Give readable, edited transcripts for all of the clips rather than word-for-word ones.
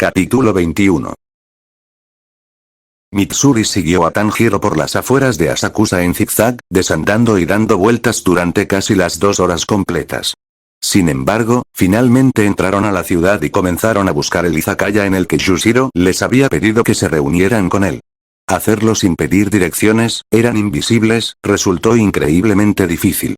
Capítulo 21. Mitsuri siguió a Tanjiro por las afueras de Asakusa en zigzag, desandando y dando vueltas durante casi las 2 horas completas. Sin embargo, finalmente entraron a la ciudad y comenzaron a buscar el izakaya en el que Yushiro les había pedido que se reunieran con él. Hacerlo sin pedir direcciones, eran invisibles, resultó increíblemente difícil.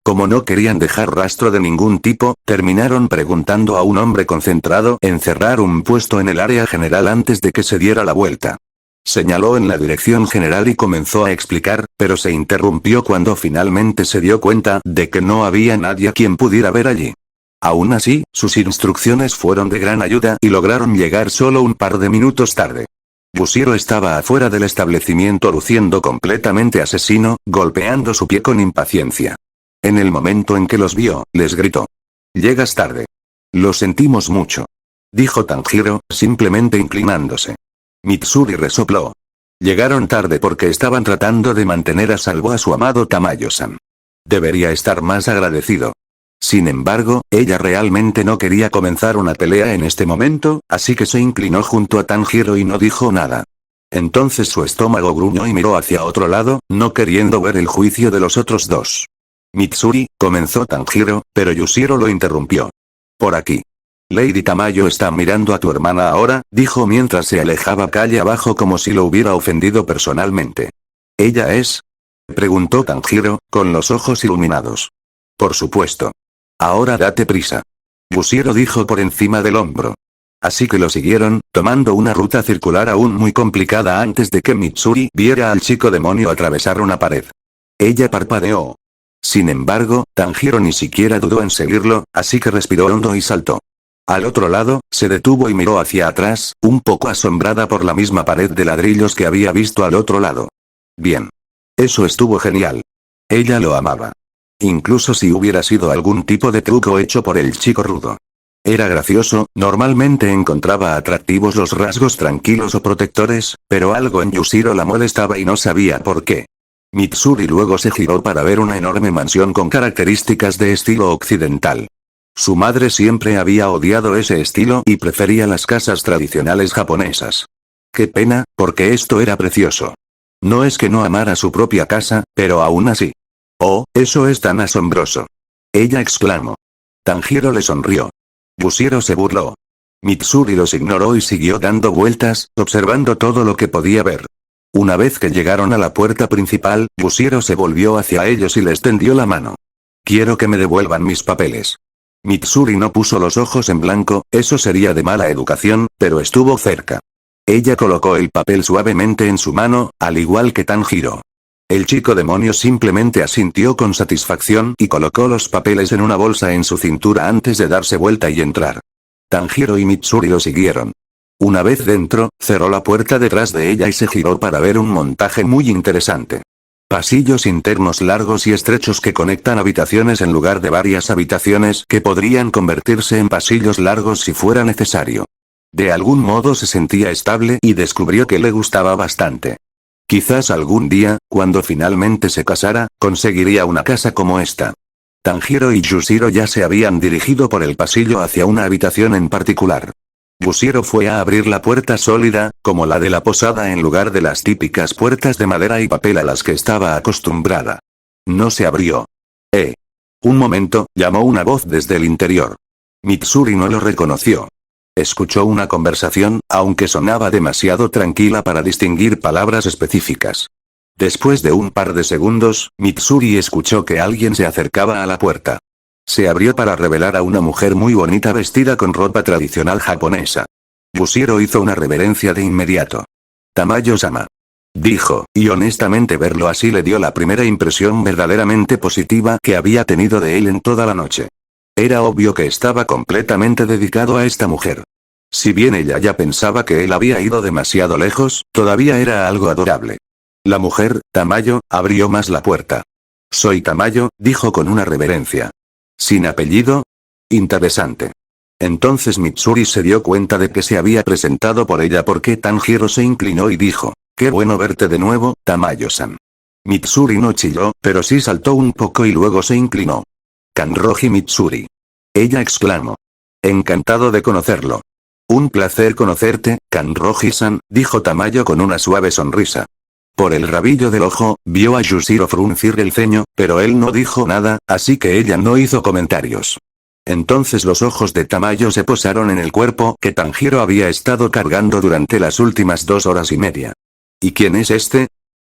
Como no querían dejar rastro de ningún tipo, terminaron preguntando a un hombre concentrado en cerrar un puesto en el área general antes de que se diera la vuelta. Señaló en la dirección general y comenzó a explicar, pero se interrumpió cuando finalmente se dio cuenta de que no había nadie a quien pudiera ver allí. Aún así, sus instrucciones fueron de gran ayuda y lograron llegar solo un par de minutos tarde. Bushiro estaba afuera del establecimiento luciendo completamente asesino, golpeando su pie con impaciencia. En el momento en que los vio, les gritó: «Llegas tarde». «Lo sentimos mucho», dijo Tanjiro, simplemente inclinándose. Mitsuri resopló. Llegaron tarde porque estaban tratando de mantener a salvo a su amado Tamayo-san. Debería estar más agradecido. Sin embargo, ella realmente no quería comenzar una pelea en este momento, así que se inclinó junto a Tanjiro y no dijo nada. Entonces su estómago gruñó y miró hacia otro lado, no queriendo ver el juicio de los otros dos. «Mitsuri», comenzó Tanjiro, pero Yushiro lo interrumpió. «Por aquí. Lady Tamayo está mirando a tu hermana ahora», dijo mientras se alejaba calle abajo como si lo hubiera ofendido personalmente. «¿Ella es?», preguntó Tanjiro, con los ojos iluminados. «Por supuesto. Ahora date prisa», Bushiro dijo por encima del hombro. Así que lo siguieron, tomando una ruta circular aún muy complicada antes de que Mitsuri viera al chico demonio atravesar una pared. Ella parpadeó. Sin embargo, Tanjiro ni siquiera dudó en seguirlo, así que respiró hondo y saltó. Al otro lado, se detuvo y miró hacia atrás, un poco asombrada por la misma pared de ladrillos que había visto al otro lado. Bien. Eso estuvo genial. Ella lo amaba. Incluso si hubiera sido algún tipo de truco hecho por el chico rudo. Era gracioso, normalmente encontraba atractivos los rasgos tranquilos o protectores, pero algo en Yushiro la molestaba y no sabía por qué. Mitsuri luego se giró para ver una enorme mansión con características de estilo occidental. Su madre siempre había odiado ese estilo y prefería las casas tradicionales japonesas. Qué pena, porque esto era precioso. No es que no amara su propia casa, pero aún así. «Oh, eso es tan asombroso», ella exclamó. Tanjiro le sonrió. Bushiro se burló. Mitsuri los ignoró y siguió dando vueltas, observando todo lo que podía ver. Una vez que llegaron a la puerta principal, Bushiro se volvió hacia ellos y les tendió la mano. «Quiero que me devuelvan mis papeles». Mitsuri no puso los ojos en blanco, eso sería de mala educación, pero estuvo cerca. Ella colocó el papel suavemente en su mano, al igual que Tanjiro. El chico demonio simplemente asintió con satisfacción y colocó los papeles en una bolsa en su cintura antes de darse vuelta y entrar. Tanjiro y Mitsuri lo siguieron. Una vez dentro, cerró la puerta detrás de ella y se giró para ver un montaje muy interesante. Pasillos internos largos y estrechos que conectan habitaciones en lugar de varias habitaciones que podrían convertirse en pasillos largos si fuera necesario. De algún modo se sentía estable y descubrió que le gustaba bastante. Quizás algún día, cuando finalmente se casara, conseguiría una casa como esta. Tanjiro y Yushiro ya se habían dirigido por el pasillo hacia una habitación en particular. Bushiro fue a abrir la puerta sólida, como la de la posada en lugar de las típicas puertas de madera y papel a las que estaba acostumbrada. No se abrió. Un momento, llamó una voz desde el interior. Mitsuri no lo reconoció. Escuchó una conversación, aunque sonaba demasiado tranquila para distinguir palabras específicas. Después de un par de segundos, Mitsuri escuchó que alguien se acercaba a la puerta. Se abrió para revelar a una mujer muy bonita vestida con ropa tradicional japonesa. Bushiro hizo una reverencia de inmediato. «Tamayo-sama», dijo, y honestamente verlo así le dio la primera impresión verdaderamente positiva que había tenido de él en toda la noche. Era obvio que estaba completamente dedicado a esta mujer. Si bien ella ya pensaba que él había ido demasiado lejos, todavía era algo adorable. La mujer, Tamayo, abrió más la puerta. «Soy Tamayo», dijo con una reverencia. «¿Sin apellido? Interesante». Entonces Mitsuri se dio cuenta de que se había presentado por ella porque Tanjiro se inclinó y dijo: «Qué bueno verte de nuevo, Tamayo-san». Mitsuri no chilló, pero sí saltó un poco y luego se inclinó. «Kanroji Mitsuri», ella exclamó. «Encantado de conocerlo». Un placer conocerte, Kanroji-san, dijo Tamayo con una suave sonrisa. Por el rabillo del ojo, vio a Yushiro fruncir el ceño, pero él no dijo nada, así que ella no hizo comentarios. Entonces los ojos de Tamayo se posaron en el cuerpo que Tanjiro había estado cargando durante las últimas 2 horas y media. ¿Y quién es este?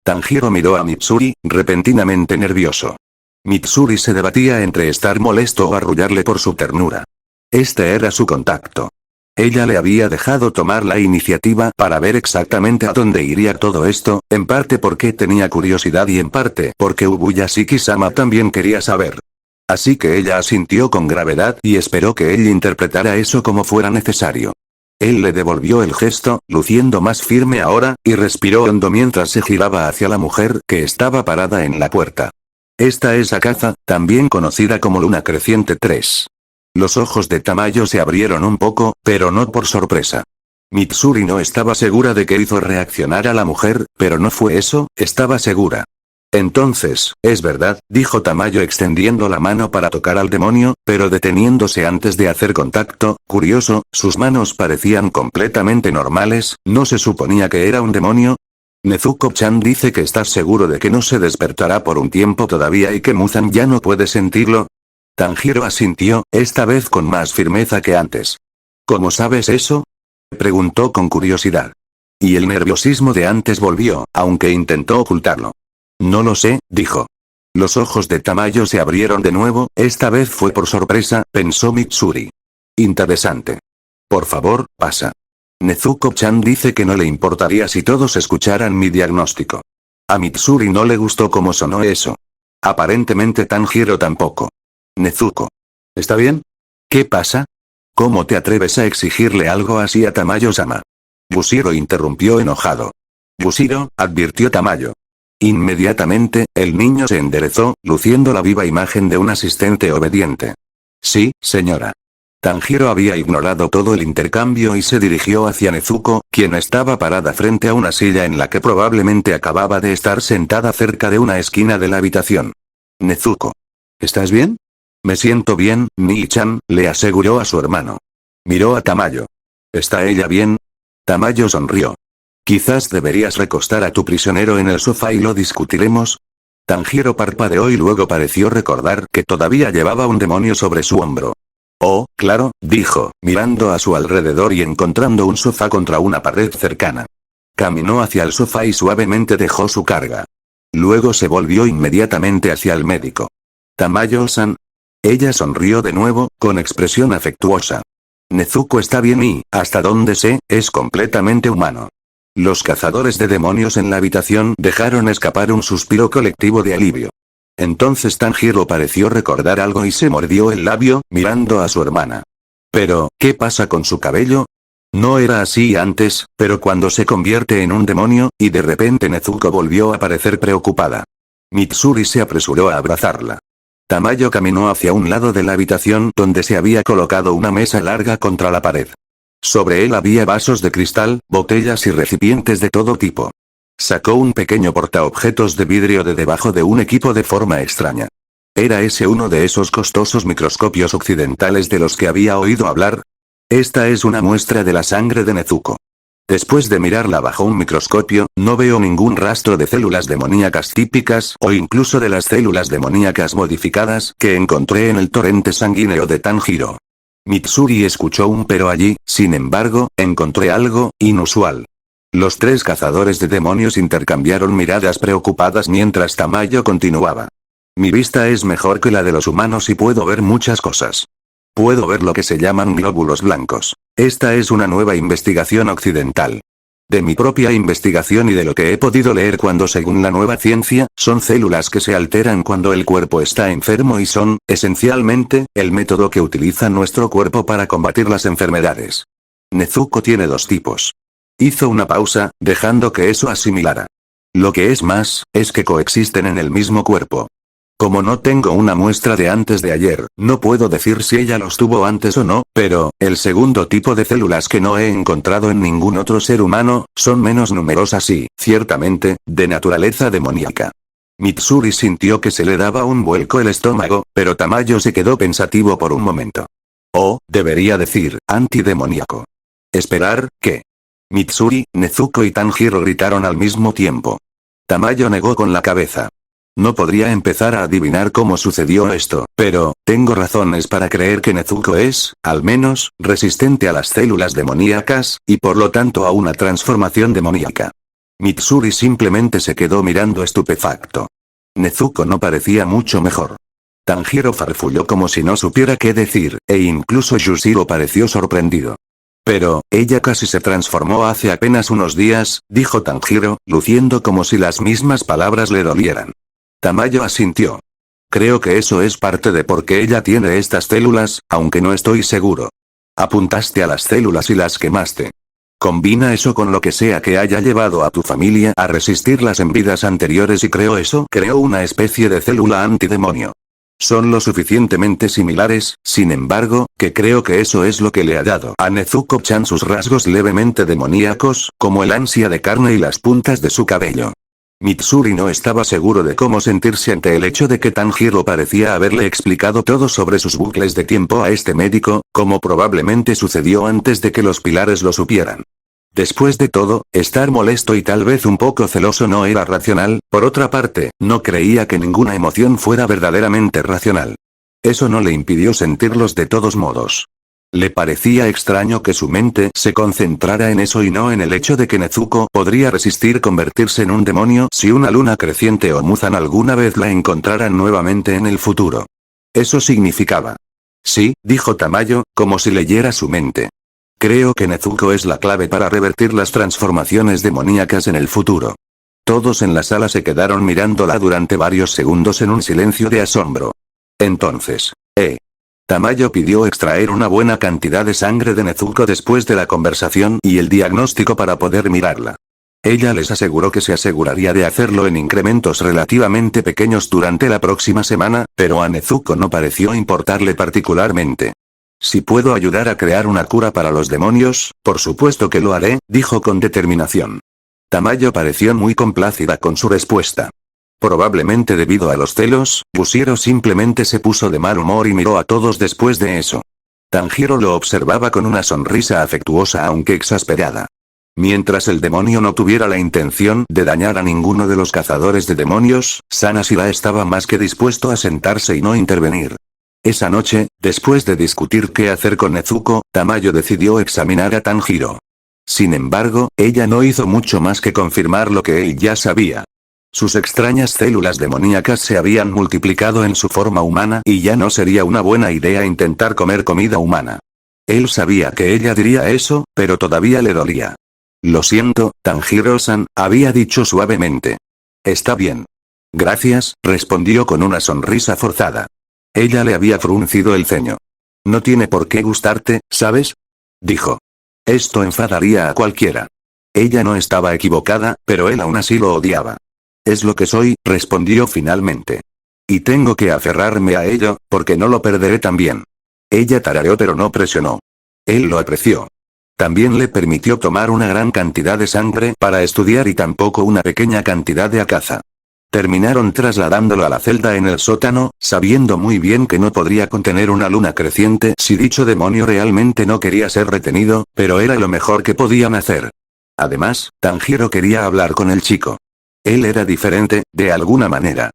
Tanjiro miró a Mitsuri, repentinamente nervioso. Mitsuri se debatía entre estar molesto o arrullarle por su ternura. Este era su contacto. Ella le había dejado tomar la iniciativa para ver exactamente a dónde iría todo esto, en parte porque tenía curiosidad y en parte porque Ubuyashiki-sama también quería saber. Así que ella asintió con gravedad y esperó que él interpretara eso como fuera necesario. Él le devolvió el gesto, luciendo más firme ahora, y respiró hondo mientras se giraba hacia la mujer que estaba parada en la puerta. Esta es Akaza, también conocida como Luna Creciente 3. Los ojos de Tamayo se abrieron un poco, pero no por sorpresa. Mitsuri no estaba segura de qué hizo reaccionar a la mujer, pero no fue eso, estaba segura. Entonces, es verdad, dijo Tamayo extendiendo la mano para tocar al demonio, pero deteniéndose antes de hacer contacto. Curioso, sus manos parecían completamente normales, ¿no se suponía que era un demonio? Nezuko-chan dice que estás seguro de que no se despertará por un tiempo todavía y que Muzan ya no puede sentirlo. Tanjiro asintió, esta vez con más firmeza que antes. ¿Cómo sabes eso? Preguntó con curiosidad. Y el nerviosismo de antes volvió, aunque intentó ocultarlo. No lo sé, dijo. Los ojos de Tamayo se abrieron de nuevo, esta vez fue por sorpresa, pensó Mitsuri. Interesante. Por favor, pasa. Nezuko-chan dice que no le importaría si todos escucharan mi diagnóstico. A Mitsuri no le gustó cómo sonó eso. Aparentemente Tanjiro tampoco. Nezuko. ¿Está bien? ¿Qué pasa? ¿Cómo te atreves a exigirle algo así a Tamayo-sama? Yushiro interrumpió enojado. Yushiro, advirtió Tamayo. Inmediatamente, el niño se enderezó, luciendo la viva imagen de un asistente obediente. Sí, señora. Tanjiro había ignorado todo el intercambio y se dirigió hacia Nezuko, quien estaba parada frente a una silla en la que probablemente acababa de estar sentada cerca de una esquina de la habitación. Nezuko. ¿Estás bien? Me siento bien, Nii-chan, le aseguró a su hermano. Miró a Tamayo. ¿Está ella bien? Tamayo sonrió. Quizás deberías recostar a tu prisionero en el sofá y lo discutiremos. Tanjiro parpadeó y luego pareció recordar que todavía llevaba un demonio sobre su hombro. Oh, claro, dijo, mirando a su alrededor y encontrando un sofá contra una pared cercana. Caminó hacia el sofá y suavemente dejó su carga. Luego se volvió inmediatamente hacia el médico. Tamayo-san. Ella sonrió de nuevo, con expresión afectuosa. Nezuko está bien y, hasta donde sé, es completamente humano. Los cazadores de demonios en la habitación dejaron escapar un suspiro colectivo de alivio. Entonces Tanjiro pareció recordar algo y se mordió el labio, mirando a su hermana. Pero, ¿qué pasa con su cabello? No era así antes, pero cuando se convierte en un demonio, y de repente Nezuko volvió a parecer preocupada. Mitsuri se apresuró a abrazarla. Tamayo caminó hacia un lado de la habitación donde se había colocado una mesa larga contra la pared. Sobre él había vasos de cristal, botellas y recipientes de todo tipo. Sacó un pequeño portaobjetos de vidrio de debajo de un equipo de forma extraña. ¿Era ese uno de esos costosos microscopios occidentales de los que había oído hablar? Esta es una muestra de la sangre de Nezuko. Después de mirarla bajo un microscopio, no veo ningún rastro de células demoníacas típicas o incluso de las células demoníacas modificadas que encontré en el torrente sanguíneo de Tanjiro. Mitsuri escuchó un pero allí, sin embargo, encontré algo inusual. Los 3 cazadores de demonios intercambiaron miradas preocupadas mientras Tamayo continuaba. Mi vista es mejor que la de los humanos y puedo ver muchas cosas. Puedo ver lo que se llaman glóbulos blancos. Esta es una nueva investigación occidental. De mi propia investigación y de lo que he podido leer cuando según la nueva ciencia, son células que se alteran cuando el cuerpo está enfermo y son, esencialmente, el método que utiliza nuestro cuerpo para combatir las enfermedades. Nezuko tiene 2 tipos. Hizo una pausa, dejando que eso asimilara. Lo que es más, es que coexisten en el mismo cuerpo. Como no tengo una muestra de antes de ayer, no puedo decir si ella los tuvo antes o no, pero, el segundo tipo de células que no he encontrado en ningún otro ser humano, son menos numerosas y, ciertamente, de naturaleza demoníaca. Mitsuri sintió que se le daba un vuelco el estómago, pero Tamayo se quedó pensativo por un momento. Oh, debería decir, antidemoníaco. ¿Esperar, qué? Mitsuri, Nezuko y Tanjiro gritaron al mismo tiempo. Tamayo negó con la cabeza. No podría empezar a adivinar cómo sucedió esto, pero, tengo razones para creer que Nezuko es, al menos, resistente a las células demoníacas, y por lo tanto a una transformación demoníaca. Mitsuri simplemente se quedó mirando estupefacto. Nezuko no parecía mucho mejor. Tanjiro farfulló como si no supiera qué decir, e incluso Yushiro pareció sorprendido. Pero, ella casi se transformó hace apenas unos días, dijo Tanjiro, luciendo como si las mismas palabras le dolieran. Tamayo asintió. Creo que eso es parte de por qué ella tiene estas células, aunque no estoy seguro. Apuntaste a las células y las quemaste. Combina eso con lo que sea que haya llevado a tu familia a resistirlas en vidas anteriores y creó una especie de célula antidemonio. Son lo suficientemente similares, sin embargo, que creo que eso es lo que le ha dado a Nezuko-chan sus rasgos levemente demoníacos, como el ansia de carne y las puntas de su cabello. Mitsuri no estaba seguro de cómo sentirse ante el hecho de que Tanjiro parecía haberle explicado todo sobre sus bucles de tiempo a este médico, como probablemente sucedió antes de que los pilares lo supieran. Después de todo, estar molesto y tal vez un poco celoso no era racional, por otra parte, no creía que ninguna emoción fuera verdaderamente racional. Eso no le impidió sentirlos de todos modos. Le parecía extraño que su mente se concentrara en eso y no en el hecho de que Nezuko podría resistir convertirse en un demonio si una luna creciente o Muzan alguna vez la encontraran nuevamente en el futuro. Eso significaba. Sí, dijo Tamayo, como si leyera su mente. Creo que Nezuko es la clave para revertir las transformaciones demoníacas en el futuro. Todos en la sala se quedaron mirándola durante varios segundos en un silencio de asombro. Entonces, Tamayo pidió extraer una buena cantidad de sangre de Nezuko después de la conversación y el diagnóstico para poder mirarla. Ella les aseguró que se aseguraría de hacerlo en incrementos relativamente pequeños durante la próxima semana, pero a Nezuko no pareció importarle particularmente. Si puedo ayudar a crear una cura para los demonios, por supuesto que lo haré, dijo con determinación. Tamayo pareció muy complacida con su respuesta. Probablemente debido a los celos, Yushiro simplemente se puso de mal humor y miró a todos después de eso. Tanjiro lo observaba con una sonrisa afectuosa aunque exasperada. Mientras el demonio no tuviera la intención de dañar a ninguno de los cazadores de demonios, Sanashira estaba más que dispuesto a sentarse y no intervenir. Esa noche, después de discutir qué hacer con Nezuko, Tamayo decidió examinar a Tanjiro. Sin embargo, ella no hizo mucho más que confirmar lo que él ya sabía. Sus extrañas células demoníacas se habían multiplicado en su forma humana y ya no sería una buena idea intentar comer comida humana. Él sabía que ella diría eso, pero todavía le dolía. Lo siento, Tanjiro-san, había dicho suavemente. Está bien. Gracias, respondió con una sonrisa forzada. Ella le había fruncido el ceño. No tiene por qué gustarte, ¿sabes? Dijo. Esto enfadaría a cualquiera. Ella no estaba equivocada, pero él aún así lo odiaba. Es lo que soy, respondió finalmente. Y tengo que aferrarme a ello, porque no lo perderé también. Ella tarareó pero no presionó. Él lo apreció. También le permitió tomar una gran cantidad de sangre para estudiar y tampoco una pequeña cantidad de Akaza. Terminaron trasladándolo a la celda en el sótano, sabiendo muy bien que no podría contener una luna creciente si dicho demonio realmente no quería ser retenido, pero era lo mejor que podían hacer. Además, Tanjiro quería hablar con el chico. Él era diferente, de alguna manera.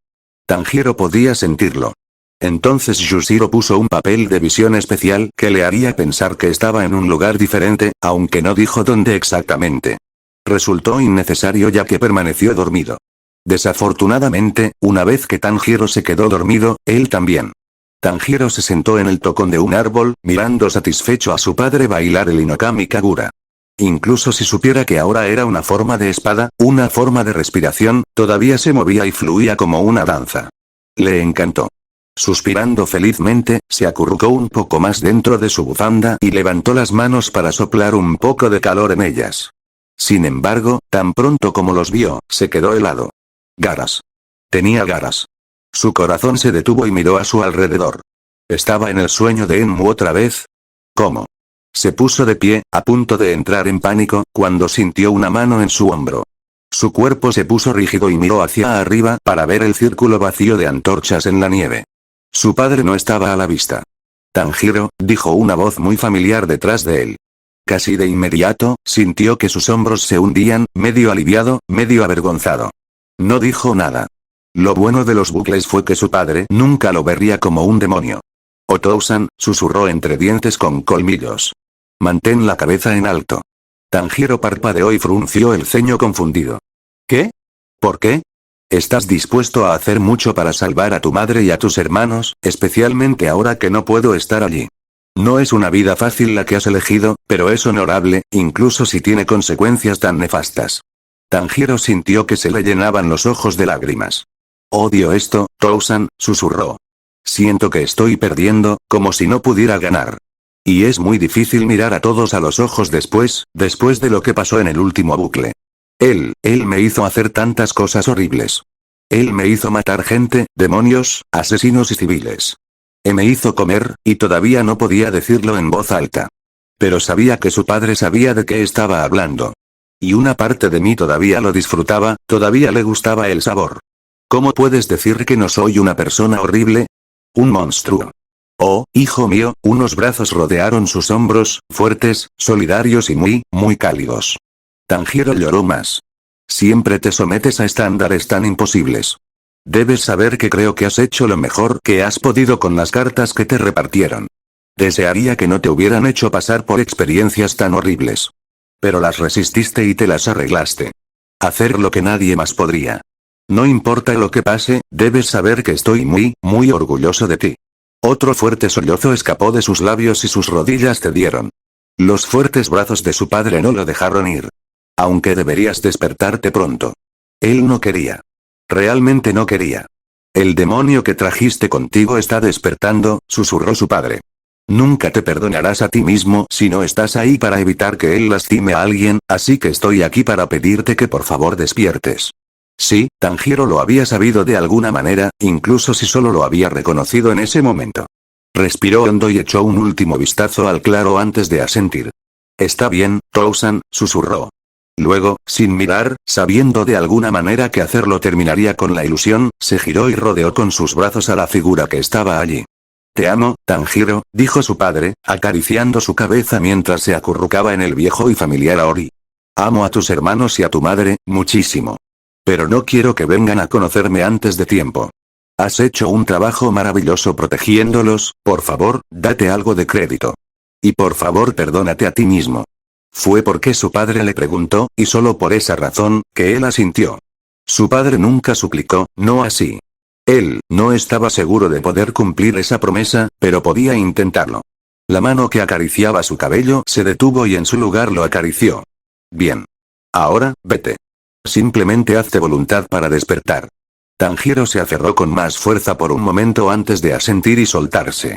Tanjiro podía sentirlo. Entonces Yushiro puso un papel de visión especial que le haría pensar que estaba en un lugar diferente, aunque no dijo dónde exactamente. Resultó innecesario ya que permaneció dormido. Desafortunadamente, una vez que Tanjiro se quedó dormido, él también. Tanjiro se sentó en el tocón de un árbol, mirando satisfecho a su padre bailar el Inokami Kagura. Incluso si supiera que ahora era una forma de espada, una forma de respiración, todavía se movía y fluía como una danza. Le encantó. Suspirando felizmente, se acurrucó un poco más dentro de su bufanda y levantó las manos para soplar un poco de calor en ellas. Sin embargo, tan pronto como los vio, se quedó helado. Garas. Tenía garas. Su corazón se detuvo y miró a su alrededor. ¿Estaba en el sueño de Enmu otra vez? ¿Cómo? Se puso de pie, a punto de entrar en pánico, cuando sintió una mano en su hombro. Su cuerpo se puso rígido y miró hacia arriba para ver el círculo vacío de antorchas en la nieve. Su padre no estaba a la vista. Tanjiro, dijo una voz muy familiar detrás de él. Casi de inmediato, sintió que sus hombros se hundían, medio aliviado, medio avergonzado. No dijo nada. Lo bueno de los bucles fue que su padre nunca lo vería como un demonio. Otousan, susurró entre dientes con colmillos. Mantén la cabeza en alto. Tanjiro parpadeó y frunció el ceño confundido. ¿Qué? ¿Por qué? Estás dispuesto a hacer mucho para salvar a tu madre y a tus hermanos, especialmente ahora que no puedo estar allí. No es una vida fácil la que has elegido, pero es honorable, incluso si tiene consecuencias tan nefastas. Tanjiro sintió que se le llenaban los ojos de lágrimas. Odio esto, Tousan, susurró. Siento que estoy perdiendo, como si no pudiera ganar. Y es muy difícil mirar a todos a los ojos después de lo que pasó en el último bucle. Él me hizo hacer tantas cosas horribles. Él me hizo matar gente, demonios, asesinos y civiles. Me hizo comer, y todavía no podía decirlo en voz alta. Pero sabía que su padre sabía de qué estaba hablando. Y una parte de mí todavía lo disfrutaba, todavía le gustaba el sabor. ¿Cómo puedes decir que no soy una persona horrible? Un monstruo. Oh, hijo mío, unos brazos rodearon sus hombros, fuertes, solidarios y muy, muy cálidos. Tanjiro lloró más. Siempre te sometes a estándares tan imposibles. Debes saber que creo que has hecho lo mejor que has podido con las cartas que te repartieron. Desearía que no te hubieran hecho pasar por experiencias tan horribles. Pero las resististe y te las arreglaste. Hacer lo que nadie más podría. No importa lo que pase, debes saber que estoy muy, muy orgulloso de ti. Otro fuerte sollozo escapó de sus labios y sus rodillas cedieron. Los fuertes brazos de su padre no lo dejaron ir. Aunque deberías despertarte pronto. Él no quería. Realmente no quería. El demonio que trajiste contigo está despertando, susurró su padre. Nunca te perdonarás a ti mismo si no estás ahí para evitar que él lastime a alguien, así que estoy aquí para pedirte que por favor despiertes. Sí, Tanjiro lo había sabido de alguna manera, incluso si solo lo había reconocido en ese momento. Respiró hondo y echó un último vistazo al claro antes de asentir. Está bien, Tousan, susurró. Luego, sin mirar, sabiendo de alguna manera que hacerlo terminaría con la ilusión, se giró y rodeó con sus brazos a la figura que estaba allí. Te amo, Tanjiro, dijo su padre, acariciando su cabeza mientras se acurrucaba en el viejo y familiar Aori. Amo a tus hermanos y a tu madre, muchísimo. Pero no quiero que vengan a conocerme antes de tiempo. Has hecho un trabajo maravilloso protegiéndolos, por favor, date algo de crédito. Y por favor perdónate a ti mismo. Fue porque su padre le preguntó, y solo por esa razón, que él asintió. Su padre nunca suplicó, no así. Él no estaba seguro de poder cumplir esa promesa, pero podía intentarlo. La mano que acariciaba su cabello se detuvo y en su lugar lo acarició. Bien. Ahora, vete. Simplemente hazte voluntad para despertar. Tanjiro se aferró con más fuerza por un momento antes de asentir y soltarse.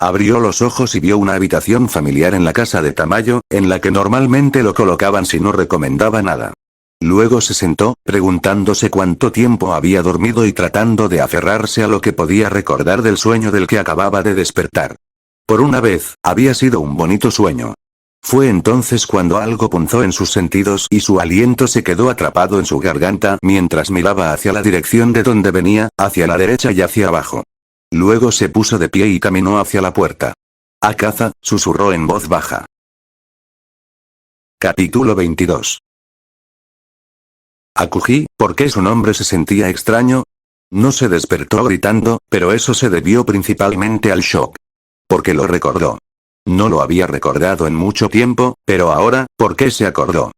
Abrió los ojos y vio una habitación familiar en la casa de Tamayo, en la que normalmente lo colocaban si no recomendaba nada. Luego se sentó, preguntándose cuánto tiempo había dormido y tratando de aferrarse a lo que podía recordar del sueño del que acababa de despertar. Por una vez, había sido un bonito sueño. Fue entonces cuando algo punzó en sus sentidos y su aliento se quedó atrapado en su garganta mientras miraba hacia la dirección de donde venía, hacia la derecha y hacia abajo. Luego se puso de pie y caminó hacia la puerta. Akaza, susurró en voz baja. Capítulo 22. Akuji, ¿por qué su nombre se sentía extraño? No se despertó gritando, pero eso se debió principalmente al shock. Porque lo recordó. No lo había recordado en mucho tiempo, pero ahora, ¿por qué se acordó?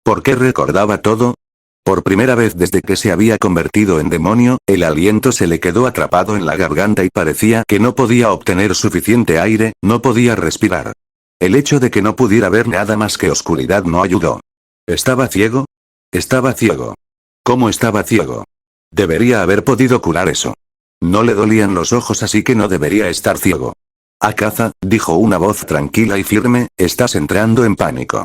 ¿Por qué recordaba todo? Por primera vez desde que se había convertido en demonio, el aliento se le quedó atrapado en la garganta y parecía que no podía obtener suficiente aire, no podía respirar. El hecho de que no pudiera ver nada más que oscuridad no ayudó. ¿Estaba ciego? Estaba ciego. ¿Cómo estaba ciego? Debería haber podido curar eso. No le dolían los ojos así que no debería estar ciego. Akaza, dijo una voz tranquila y firme, estás entrando en pánico.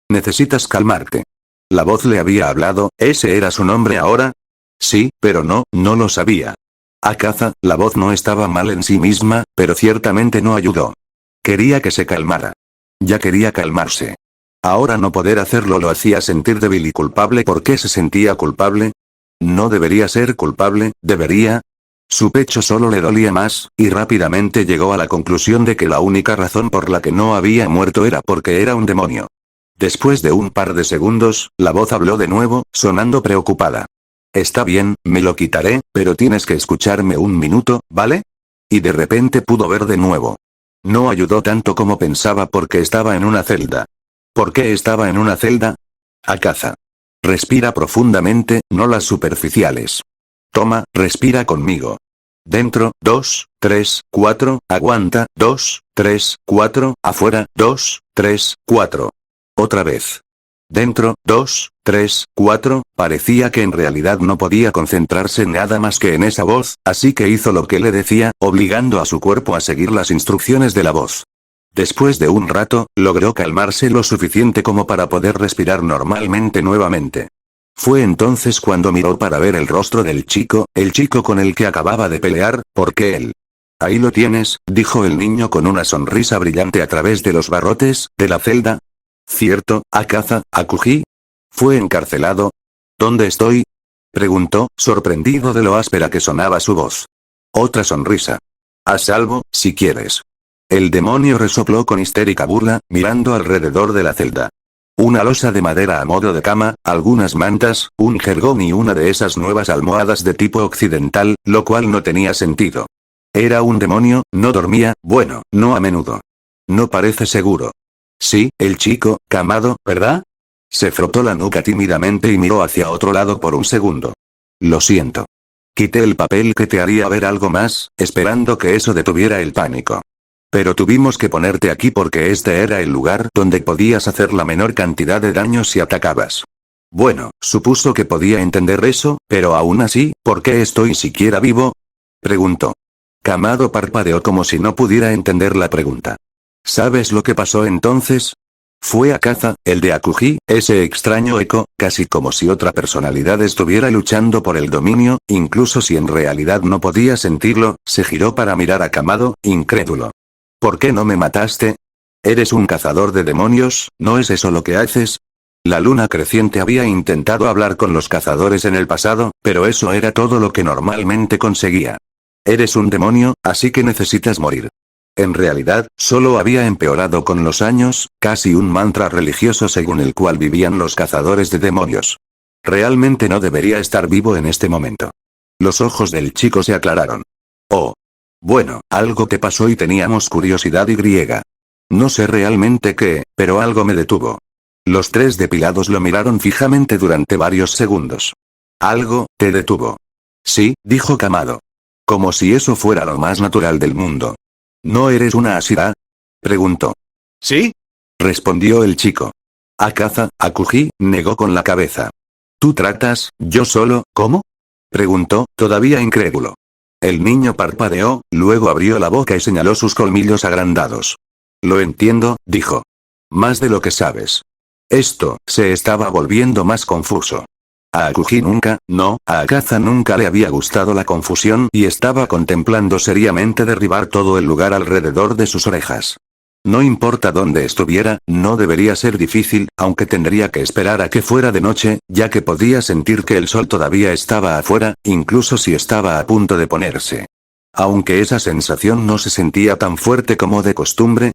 Necesitas calmarte. La voz le había hablado, ¿ese era su nombre ahora? Sí, pero no lo sabía. Akaza, la voz no estaba mal en sí misma, pero ciertamente no ayudó. Quería que se calmara. Ya quería calmarse. Ahora no poder hacerlo lo hacía sentir débil y culpable. ¿Por qué se sentía culpable? No debería ser culpable, debería. Su pecho solo le dolía más, y rápidamente llegó a la conclusión de que la única razón por la que no había muerto era porque era un demonio. Después de un par de segundos, la voz habló de nuevo, sonando preocupada. Está bien, me lo quitaré, pero tienes que escucharme un minuto, ¿vale? Y de repente pudo ver de nuevo. No ayudó tanto como pensaba porque estaba en una celda. ¿Por qué estaba en una celda? Akaza. Respira profundamente, no las superficiales. Toma, respira conmigo. Dentro, 2, 3, 4, aguanta, 2, 3, 4, afuera, 2, 3, 4. Otra vez. Dentro, 2, 3, 4, parecía que en realidad no podía concentrarse en nada más que en esa voz, así que hizo lo que le decía, obligando a su cuerpo a seguir las instrucciones de la voz. Después de un rato, logró calmarse lo suficiente como para poder respirar normalmente nuevamente. Fue entonces cuando miró para ver el rostro del chico, el chico con el que acababa de pelear, porque él. Ahí lo tienes, dijo el niño con una sonrisa brillante a través de los barrotes, de la celda. ¿Cierto, Akaza, Akuji? ¿Fue encarcelado? ¿Dónde estoy? Preguntó, sorprendido de lo áspera que sonaba su voz. Otra sonrisa. A salvo, si quieres. El demonio resopló con histérica burla, mirando alrededor de la celda. Una losa de madera a modo de cama, algunas mantas, un jergón y una de esas nuevas almohadas de tipo occidental, lo cual no tenía sentido. Era un demonio, no dormía, bueno, no a menudo. No parece seguro. Sí, el chico, Kamado, ¿verdad? Se frotó la nuca tímidamente y miró hacia otro lado por un segundo. Lo siento. Quité el papel que te haría ver algo más, esperando que eso detuviera el pánico. Pero tuvimos que ponerte aquí porque este era el lugar donde podías hacer la menor cantidad de daño si atacabas. Bueno, supuso que podía entender eso, pero aún así, ¿por qué estoy siquiera vivo? Preguntó. Kamado parpadeó como si no pudiera entender la pregunta. ¿Sabes lo que pasó entonces? Fue Akaza, el de Akuji, ese extraño eco, casi como si otra personalidad estuviera luchando por el dominio, incluso si en realidad no podía sentirlo, se giró para mirar a Kamado, incrédulo. ¿Por qué no me mataste? Eres un cazador de demonios, ¿no es eso lo que haces? La luna creciente había intentado hablar con los cazadores en el pasado, pero eso era todo lo que normalmente conseguía. Eres un demonio, así que necesitas morir. En realidad, solo había empeorado con los años, casi un mantra religioso según el cual vivían los cazadores de demonios. Realmente no debería estar vivo en este momento. Los ojos del chico se aclararon. Oh. Bueno, algo que pasó y teníamos curiosidad y griega. No sé realmente qué, pero algo me detuvo. Los tres depilados lo miraron fijamente durante varios segundos. Algo, te detuvo. Sí, dijo Kamado. Como si eso fuera lo más natural del mundo. ¿No eres una Asira? Preguntó. ¿Sí? Respondió el chico. Akaza, Akuji, negó con la cabeza. ¿Tú tratas, yo solo, cómo? Preguntó, todavía incrédulo. El niño parpadeó, luego abrió la boca y señaló sus colmillos agrandados. Lo entiendo, dijo. Más de lo que sabes. Esto, se estaba volviendo más confuso. A Akuji nunca, no, a Akaza nunca le había gustado la confusión y estaba contemplando seriamente derribar todo el lugar alrededor de sus orejas. No importa dónde estuviera, no debería ser difícil, aunque tendría que esperar a que fuera de noche, ya que podía sentir que el sol todavía estaba afuera, incluso si estaba a punto de ponerse. Aunque esa sensación no se sentía tan fuerte como de costumbre,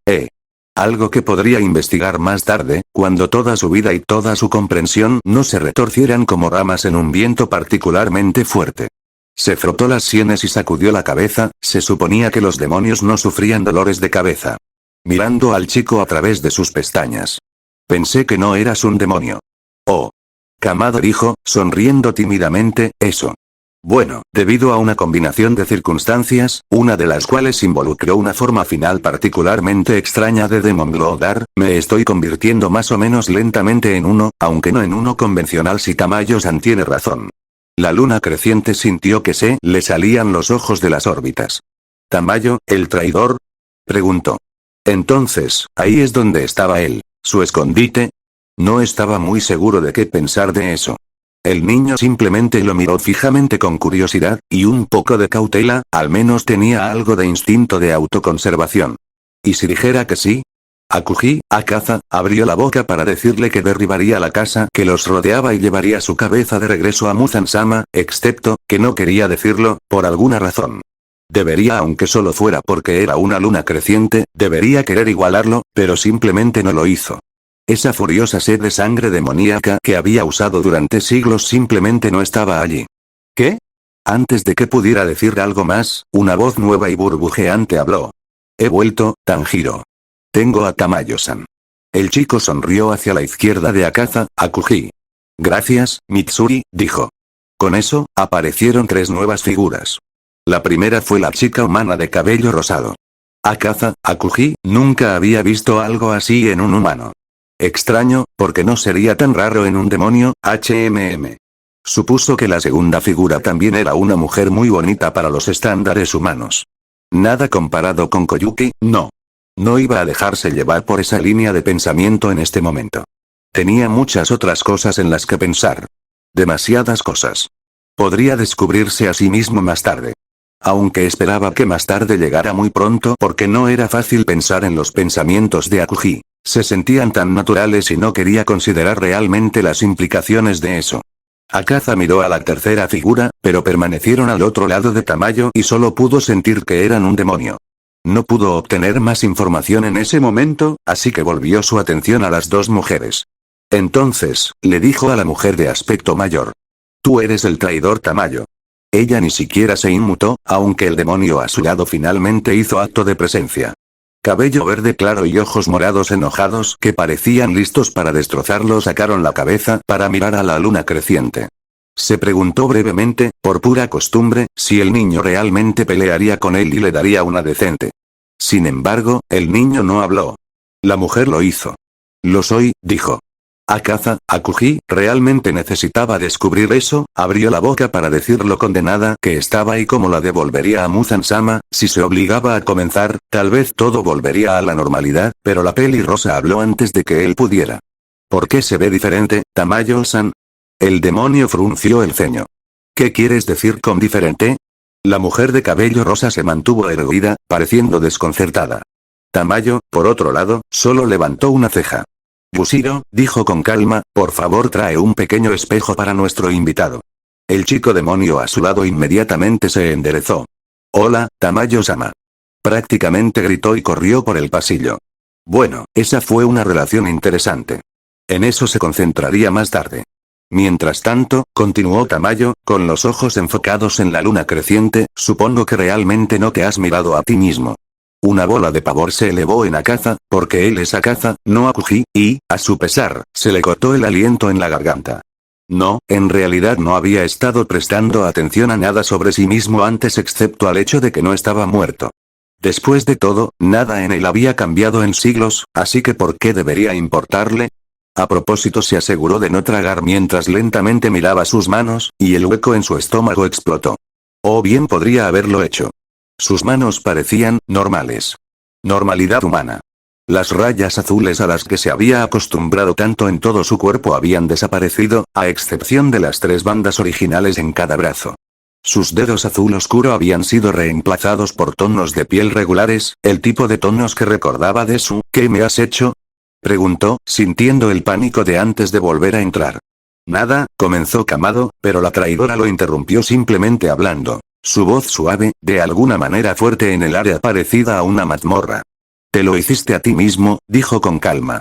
algo que podría investigar más tarde, cuando toda su vida y toda su comprensión no se retorcieran como ramas en un viento particularmente fuerte. Se frotó las sienes y sacudió la cabeza, se suponía que los demonios no sufrían dolores de cabeza. Mirando al chico a través de sus pestañas. Pensé que no eras un demonio. Oh. Kamado dijo, sonriendo tímidamente, eso. Bueno, debido a una combinación de circunstancias, una de las cuales involucró una forma final particularmente extraña de Demon Lodar, me estoy convirtiendo más o menos lentamente en uno, aunque no en uno convencional si Tamayo-san tiene razón. La luna creciente sintió que se le salían los ojos de las órbitas. ¿Tamayo, el traidor? Preguntó. Entonces, ahí es donde estaba él, su escondite. No estaba muy seguro de qué pensar de eso. El niño simplemente lo miró fijamente con curiosidad, y un poco de cautela, al menos tenía algo de instinto de autoconservación. ¿Y si dijera que sí? Akuji, Akaza, abrió la boca para decirle que derribaría la casa que los rodeaba y llevaría su cabeza de regreso a Muzan-sama, excepto, que no quería decirlo, por alguna razón. Debería, aunque solo fuera porque era una luna creciente, debería querer igualarlo, pero simplemente no lo hizo. Esa furiosa sed de sangre demoníaca que había usado durante siglos simplemente no estaba allí. ¿Qué? Antes de que pudiera decir algo más, una voz nueva y burbujeante habló. He vuelto, Tanjiro. Tengo a Tamayo-san. El chico sonrió hacia la izquierda de Akaza, Akuji. Gracias, Mitsuri, dijo. Con eso, aparecieron tres nuevas figuras. La primera fue la chica humana de cabello rosado. Akaza, Akuji, nunca había visto algo así en un humano. Extraño, porque no sería tan raro en un demonio, Supuso que la segunda figura también era una mujer muy bonita para los estándares humanos. Nada comparado con Koyuki, no. No iba a dejarse llevar por esa línea de pensamiento en este momento. Tenía muchas otras cosas en las que pensar. Demasiadas cosas. Podría descubrirse a sí mismo más tarde. Aunque esperaba que más tarde llegara muy pronto porque no era fácil pensar en los pensamientos de Akuji. Se sentían tan naturales y no quería considerar realmente las implicaciones de eso. Akaza miró a la tercera figura, pero permanecieron al otro lado de Tamayo y solo pudo sentir que eran un demonio. No pudo obtener más información en ese momento, así que volvió su atención a las dos mujeres. Entonces, le dijo a la mujer de aspecto mayor. Tú eres el traidor Tamayo. Ella ni siquiera se inmutó, aunque el demonio a su lado finalmente hizo acto de presencia. Cabello verde claro y ojos morados enojados que parecían listos para destrozarlo sacaron la cabeza para mirar a la luna creciente. Se preguntó brevemente, por pura costumbre, si el niño realmente pelearía con él y le daría una decente. Sin embargo, el niño no habló. La mujer lo hizo. Lo soy, dijo. Akaza, Akuji, realmente necesitaba descubrir eso, abrió la boca para decir lo condenada que estaba y cómo la devolvería a Muzan-sama, si se obligaba a comenzar, tal vez todo volvería a la normalidad, pero la pelirrosa habló antes de que él pudiera. ¿Por qué se ve diferente, Tamayo-san? El demonio frunció el ceño. ¿Qué quieres decir con diferente? La mujer de cabello rosa se mantuvo erguida, pareciendo desconcertada. Tamayo, por otro lado, solo levantó una ceja. Bushiro, dijo con calma, por favor trae un pequeño espejo para nuestro invitado. El chico demonio a su lado inmediatamente se enderezó. Hola, Tamayo-sama. Prácticamente gritó y corrió por el pasillo. Bueno, esa fue una relación interesante. En eso se concentraría más tarde. Mientras tanto, continuó Tamayo, con los ojos enfocados en la luna creciente, supongo que realmente no te has mirado a ti mismo. Una bola de pavor se elevó en Akaza, porque él es Akaza, no Akuji, y, a su pesar, se le cortó el aliento en la garganta. No, en realidad no había estado prestando atención a nada sobre sí mismo antes excepto al hecho de que no estaba muerto. Después de todo, nada en él había cambiado en siglos, así que ¿por qué debería importarle? A propósito se aseguró de no tragar mientras lentamente miraba sus manos, y el hueco en su estómago explotó. O bien podría haberlo hecho. Sus manos parecían normales. Normalidad humana. Las rayas azules a las que se había acostumbrado tanto en todo su cuerpo habían desaparecido, a excepción de las tres bandas originales en cada brazo. Sus dedos azul oscuro habían sido reemplazados por tonos de piel regulares, el tipo de tonos que recordaba de su ¿qué me has hecho? Preguntó, sintiendo el pánico de antes de volver a entrar. Nada, comenzó Kamado, pero la traidora lo interrumpió simplemente hablando. Su voz suave, de alguna manera fuerte en el área parecida a una mazmorra. Te lo hiciste a ti mismo, dijo con calma.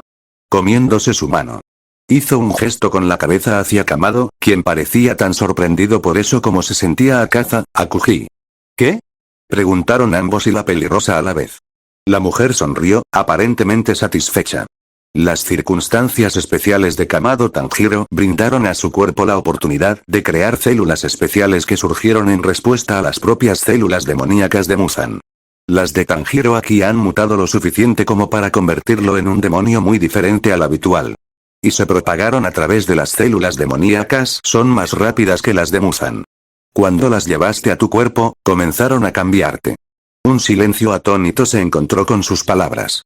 Comiéndose su mano. Hizo un gesto con la cabeza hacia Kamado, quien parecía tan sorprendido por eso como se sentía Akaza, Akuji. ¿Qué? Preguntaron ambos y la pelirrosa a la vez. La mujer sonrió, aparentemente satisfecha. Las circunstancias especiales de Kamado Tanjiro brindaron a su cuerpo la oportunidad de crear células especiales que surgieron en respuesta a las propias células demoníacas de Muzan. Las de Tanjiro aquí han mutado lo suficiente como para convertirlo en un demonio muy diferente al habitual. Y se propagaron a través de las células demoníacas, son más rápidas que las de Muzan. Cuando las llevaste a tu cuerpo, comenzaron a cambiarte. Un silencio atónito se encontró con sus palabras.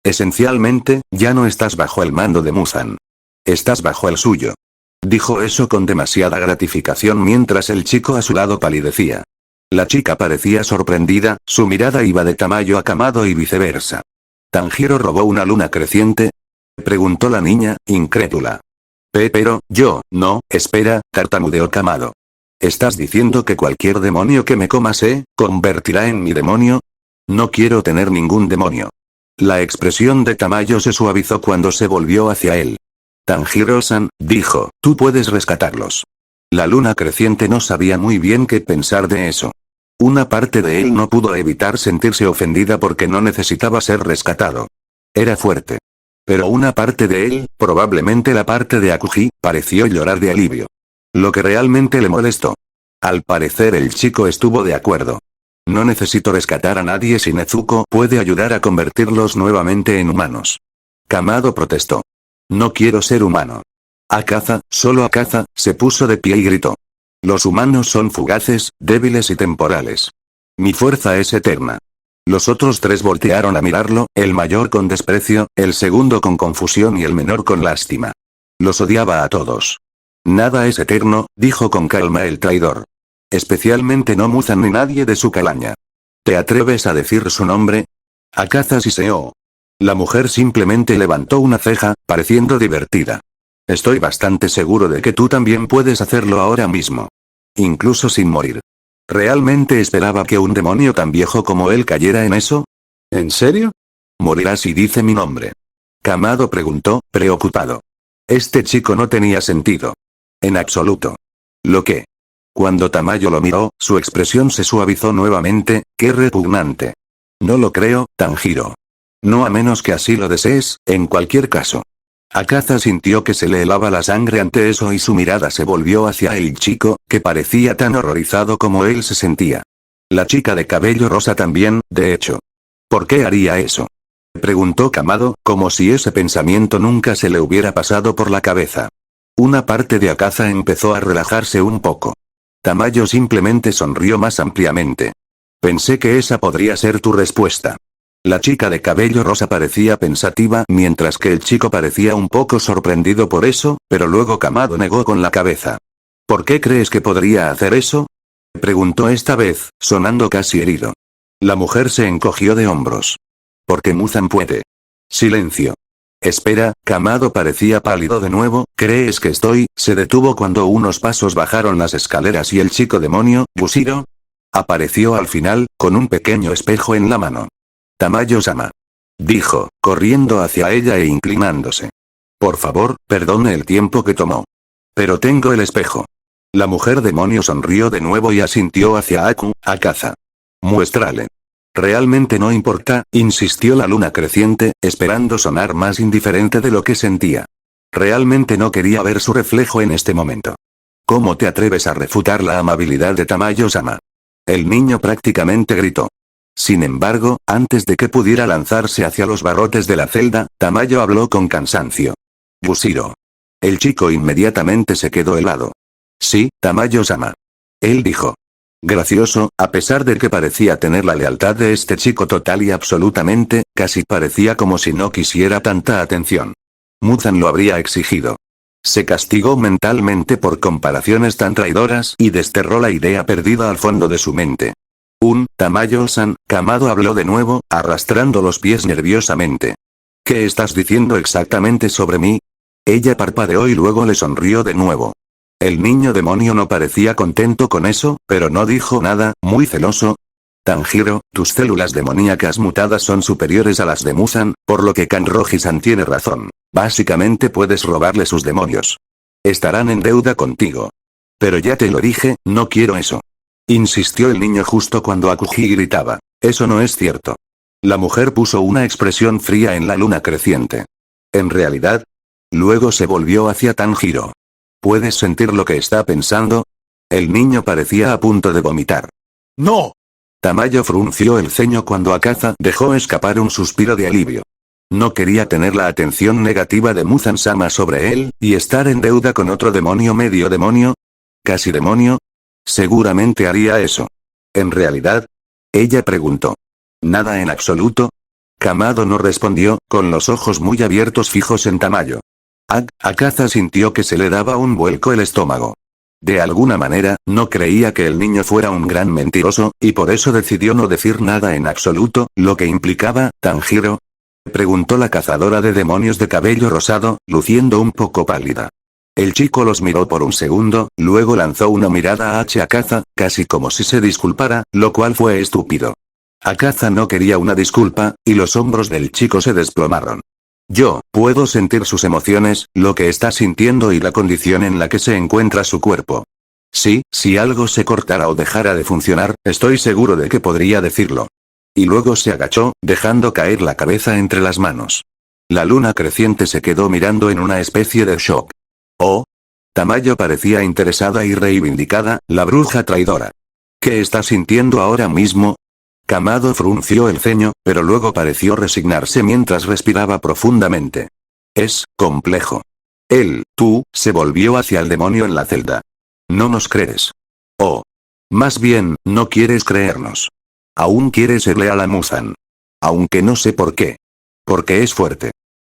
Esencialmente, ya no estás bajo el mando de Muzan. Estás bajo el suyo. Dijo eso con demasiada gratificación mientras el chico a su lado palidecía. La chica parecía sorprendida, su mirada iba de Tamayo a Kamado y viceversa. ¿Tanjiro robó una luna creciente? Preguntó la niña, incrédula. Pero, yo, no, espera, tartamudeó Kamado. ¿Estás diciendo que cualquier demonio que me coma se convertirá en mi demonio? No quiero tener ningún demonio. La expresión de Tamayo se suavizó cuando se volvió hacia él. Tanjiro-san, dijo, tú puedes rescatarlos. La luna creciente no sabía muy bien qué pensar de eso. Una parte de él no pudo evitar sentirse ofendida porque no necesitaba ser rescatado. Era fuerte. Pero una parte de él, probablemente la parte de Akuji, pareció llorar de alivio. Lo que realmente le molestó. Al parecer el chico estuvo de acuerdo. No necesito rescatar a nadie si Nezuko puede ayudar a convertirlos nuevamente en humanos. Kamado protestó. No quiero ser humano. Akaza, solo Akaza, se puso de pie y gritó. Los humanos son fugaces, débiles y temporales. Mi fuerza es eterna. Los otros tres voltearon a mirarlo, el mayor con desprecio, el segundo con confusión y el menor con lástima. Los odiaba a todos. Nada es eterno, dijo con calma el traidor. Especialmente no Muzan ni nadie de su calaña. ¿Te atreves a decir su nombre? Akaza siseó. La mujer simplemente levantó una ceja, pareciendo divertida. Estoy bastante seguro de que tú también puedes hacerlo ahora mismo. Incluso sin morir. ¿Realmente esperaba que un demonio tan viejo como él cayera en eso? ¿En serio? Morirás si dice mi nombre. Kamado preguntó, preocupado. Este chico no tenía sentido. En absoluto. ¿Lo qué? Cuando Tamayo lo miró, su expresión se suavizó nuevamente, qué repugnante. No lo creo, Tanjiro. No a menos que así lo desees, en cualquier caso. Akaza sintió que se le helaba la sangre ante eso y su mirada se volvió hacia el chico, que parecía tan horrorizado como él se sentía. La chica de cabello rosa también, de hecho. ¿Por qué haría eso? Preguntó Kamado, como si ese pensamiento nunca se le hubiera pasado por la cabeza. Una parte de Akaza empezó a relajarse un poco. Tamayo simplemente sonrió más ampliamente. Pensé que esa podría ser tu respuesta. La chica de cabello rosa parecía pensativa mientras que el chico parecía un poco sorprendido por eso, pero luego Kamado negó con la cabeza. ¿Por qué crees que podría hacer eso? Preguntó esta vez, sonando casi herido. La mujer se encogió de hombros. Porque Muzan puede. Silencio. Espera, Kamado parecía pálido de nuevo, ¿crees que estoy? Se detuvo cuando unos pasos bajaron las escaleras y el chico demonio, Bushiro, apareció al final, con un pequeño espejo en la mano. Tamayo-sama. Dijo, corriendo hacia ella e inclinándose. Por favor, perdone el tiempo que tomó. Pero tengo el espejo. La mujer demonio sonrió de nuevo y asintió hacia Akaza. Muéstrale. Realmente no importa, insistió la luna creciente, esperando sonar más indiferente de lo que sentía. Realmente no quería ver su reflejo en este momento. ¿Cómo te atreves a refutar la amabilidad de Tamayo-sama? El niño prácticamente gritó. Sin embargo, antes de que pudiera lanzarse hacia los barrotes de la celda, Tamayo habló con cansancio. Bushiro. El chico inmediatamente se quedó helado. Sí, Tamayo-sama. Él dijo. Gracioso, a pesar de que parecía tener la lealtad de este chico total y absolutamente, casi parecía como si no quisiera tanta atención. Muzan lo habría exigido. Se castigó mentalmente por comparaciones tan traidoras y desterró la idea perdida al fondo de su mente. Tamayo-san, Kamado habló de nuevo, arrastrando los pies nerviosamente. ¿Qué estás diciendo exactamente sobre mí? Ella parpadeó y luego le sonrió de nuevo. El niño demonio no parecía contento con eso, pero no dijo nada, muy celoso. Tanjiro, tus células demoníacas mutadas son superiores a las de Muzan, por lo que Kanroji-san tiene razón. Básicamente puedes robarle sus demonios. Estarán en deuda contigo. Pero ya te lo dije, no quiero eso. Insistió el niño justo cuando Akuji gritaba. Eso no es cierto. La mujer puso una expresión fría en la luna creciente. ¿En realidad? Luego se volvió hacia Tanjiro. ¿Puedes sentir lo que está pensando? El niño parecía a punto de vomitar. ¡No! Tamayo frunció el ceño cuando Akaza dejó escapar un suspiro de alivio. No quería tener la atención negativa de Muzan-sama sobre él, y estar en deuda con otro demonio medio demonio. ¿Casi demonio? Seguramente haría eso. ¿En realidad? Ella preguntó. Nada en absoluto. Kamado no respondió, con los ojos muy abiertos fijos en Tamayo. Akaza sintió que se le daba un vuelco el estómago. De alguna manera, no creía que el niño fuera un gran mentiroso, y por eso decidió no decir nada en absoluto, lo que implicaba, Tanjiro. Preguntó la cazadora de demonios de cabello rosado, luciendo un poco pálida. El chico los miró por un segundo, luego lanzó una mirada a Akaza, casi como si se disculpara, lo cual fue estúpido. Akaza no quería una disculpa, y los hombros del chico se desplomaron. Yo, puedo sentir sus emociones, lo que está sintiendo y la condición en la que se encuentra su cuerpo. Sí, si algo se cortara o dejara de funcionar, estoy seguro de que podría decirlo. Y luego se agachó, dejando caer la cabeza entre las manos. La luna creciente se quedó mirando en una especie de shock. Oh. Tamayo parecía interesada y reivindicada, la bruja traidora. ¿Qué está sintiendo ahora mismo? Kamado frunció el ceño, pero luego pareció resignarse mientras respiraba profundamente. Es complejo. Tú, se volvió hacia el demonio en la celda. No nos crees. Oh. Más bien, no quieres creernos. Aún quieres ser leal a Muzan. Aunque no sé por qué. Porque es fuerte.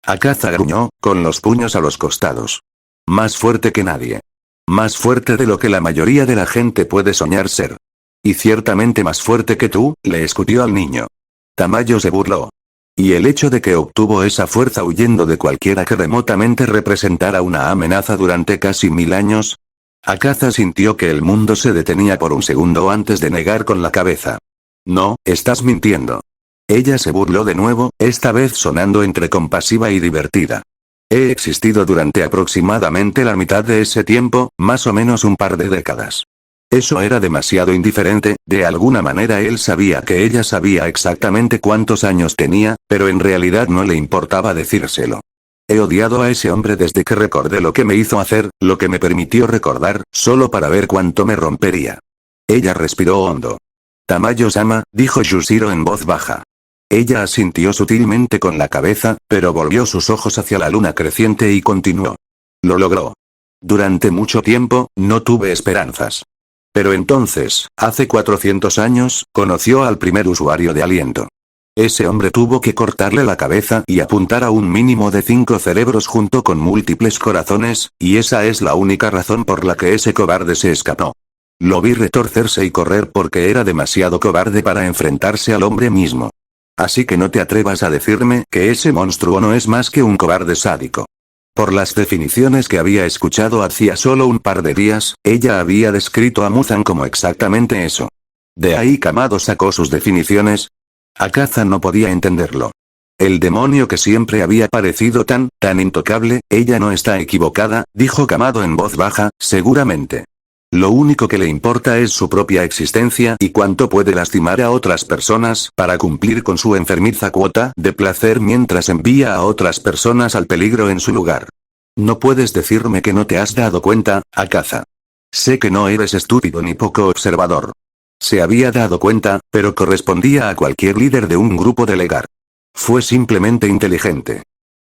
Akaza gruñó, con los puños a los costados. Más fuerte que nadie. Más fuerte de lo que la mayoría de la gente puede soñar ser. Y ciertamente más fuerte que tú, le escutió al niño. Tamayo se burló. Y el hecho de que obtuvo esa fuerza huyendo de cualquiera que remotamente representara una amenaza durante casi 1000 años. Akaza sintió que el mundo se detenía por un segundo antes de negar con la cabeza. No, estás mintiendo. Ella se burló de nuevo, esta vez sonando entre compasiva y divertida. He existido durante aproximadamente la mitad de ese tiempo, más o menos un par de décadas. Eso era demasiado indiferente, de alguna manera él sabía que ella sabía exactamente cuántos años tenía, pero en realidad no le importaba decírselo. He odiado a ese hombre desde que recordé lo que me hizo hacer, lo que me permitió recordar, solo para ver cuánto me rompería. Ella respiró hondo. Tamayo-sama, dijo Yushiro en voz baja. Ella asintió sutilmente con la cabeza, pero volvió sus ojos hacia la luna creciente y continuó. Lo logró. Durante mucho tiempo, no tuve esperanzas. Pero entonces, hace 400 años, conoció al primer usuario de aliento. Ese hombre tuvo que cortarle la cabeza y apuntar a un mínimo de 5 cerebros junto con múltiples corazones, y esa es la única razón por la que ese cobarde se escapó. Lo vi retorcerse y correr porque era demasiado cobarde para enfrentarse al hombre mismo. Así que no te atrevas a decirme que ese monstruo no es más que un cobarde sádico. Por las definiciones que había escuchado hacía solo un par de días, ella había descrito a Muzan como exactamente eso. De ahí Kamado sacó sus definiciones. Akaza no podía entenderlo. El demonio que siempre había parecido tan intocable, ella no está equivocada, dijo Kamado en voz baja, seguramente. Lo único que le importa es su propia existencia y cuánto puede lastimar a otras personas para cumplir con su enfermiza cuota de placer mientras envía a otras personas al peligro en su lugar. No puedes decirme que no te has dado cuenta, Akaza. Sé que no eres estúpido ni poco observador. Se había dado cuenta, pero correspondía a cualquier líder de un grupo de Legar. Fue simplemente inteligente.